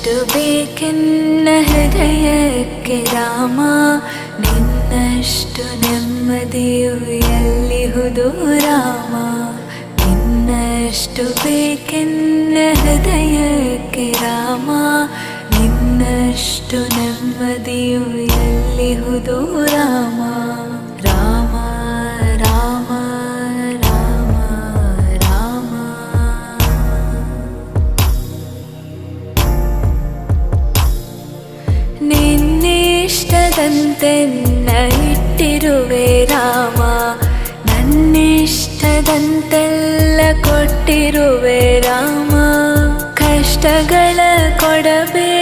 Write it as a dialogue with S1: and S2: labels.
S1: ನಿನ್ನಷ್ಟು ಬೇಕೆನ್ನ ಹೃದಯಕ್ಕೆ ರಾಮ, ನಿನ್ನಷ್ಟು ನೆಮ್ಮದಿಯು ಎಲ್ಲಿಹುದು ರಾಮ. ನಿನ್ನಷ್ಟು ಬೇಕೆನ್ನ ಹೃದಯಕ್ಕೆ ರಾಮ, ನಿನ್ನಷ್ಟು ನೆಮ್ಮದಿಯು ಎಲ್ಲಿಹುದು ರಾಮ. ರಾಮ ರಾಮ ರಾಮ ರಾಮ. ನಿನ್ನಿಷ್ಟದಂತೆನ್ನ ಇಟ್ಟಿರುವೆ ರಾಮ, ನನ್ನಿಷ್ಟದಂತೆಲ್ಲ ಕೊಟ್ಟಿರುವೆ ರಾಮ. ಕಷ್ಟಗಳ ಕೊಡಬೇ